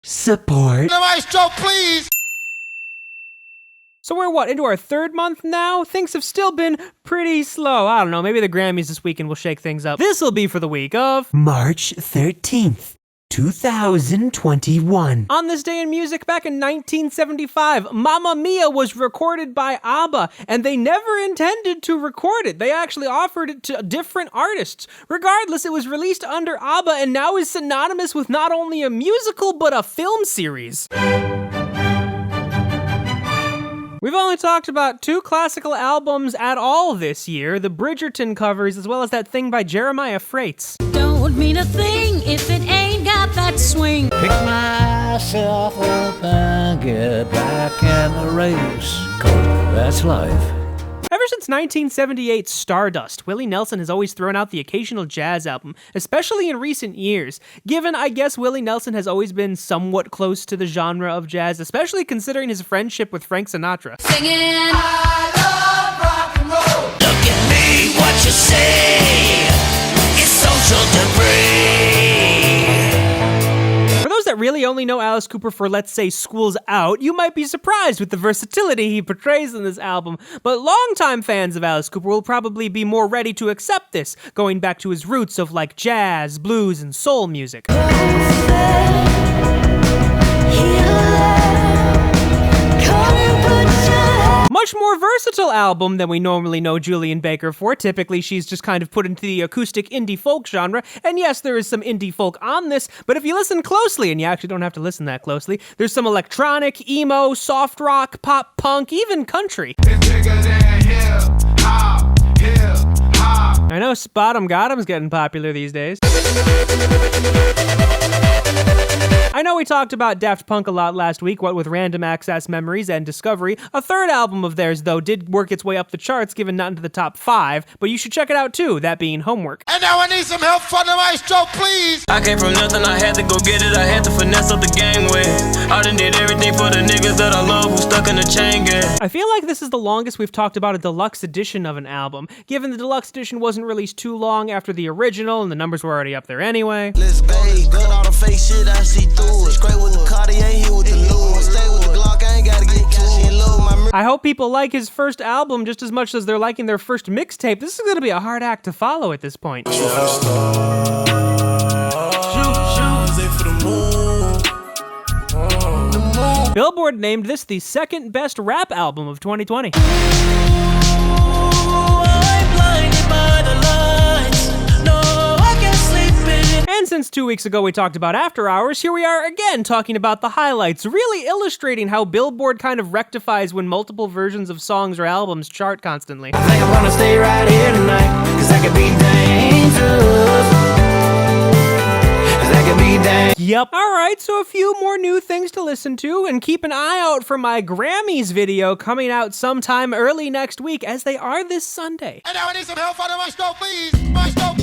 Support. The maestro, please! So we're into our third month now? Things have still been pretty slow. I don't know, maybe the Grammys this weekend will shake things up. This'll be for the week of March 13th, 2021. On this day in music back in 1975, Mamma Mia was recorded by ABBA, and they never intended to record it. They actually offered it to different artists. Regardless, it was released under ABBA and now is synonymous with not only a musical, but a film series. We've only talked about 2 classical albums at all this year, the Bridgerton covers, as well as that thing by Jeremiah Freites. Don't mean a thing if it ain't got that swing. Pick myself up and get back in the race, 'cause that's life. Ever since 1978's Stardust, Willie Nelson has always thrown out the occasional jazz album, especially in recent years. Given, I guess, Willie Nelson has always been somewhat close to the genre of jazz, especially considering his friendship with Frank Sinatra. Singing, I love rock and roll! Look at me, what you say? It's social debris. For those that really only know Alice Cooper for, let's say, School's Out, you might be surprised with the versatility he portrays in this album, but longtime fans of Alice Cooper will probably be more ready to accept this, going back to his roots of like jazz, blues, and soul music. Much more versatile album than we normally know Julien Baker for. Typically, she's just kind of put into the acoustic indie folk genre, and yes, there is some indie folk on this, but if you listen closely, and you actually don't have to listen that closely, there's some electronic, emo, soft rock, pop punk, even country. It's bigger than hip-hop, hip-hop. I know Spot'em Got'em's getting popular these days. I know we talked about Daft Punk a lot last week, what with Random Access Memories and Discovery. A third album of theirs, though, did work its way up the charts, given not into the top 5, but you should check it out too, that being Homework. And now I need some help from the maestro, please! I came from nothing, I had to go get it, I had to finesse up the game with. I done did everything for the niggas that I love who stuck in the chain gang. I feel like this is the longest we've talked about a deluxe edition of an album, given the deluxe edition wasn't released too long after the original, and the numbers were already up there anyway. Let's go, cut all the fake shit, I see through it. Straight with the Cartier, here with the Louis. Stay with the Glock, I ain't gotta get to it. I hope people like his first album just as much as they're liking their first mixtape. This is gonna be a hard act to follow at this point. Billboard named this the second best rap album of 2020. And since 2 weeks ago we talked about After Hours, here we are again talking about the highlights, really illustrating how Billboard kind of rectifies when multiple versions of songs or albums chart constantly. I think I'm gonna stay right here tonight, 'cause that could be dangerous. 'Cause that could be dangerous. Yep. Alright, so a few more new things to listen to, and keep an eye out for my Grammys video coming out sometime early next week, as they are this Sunday. And now I need some help from the maestro, please! Maestro!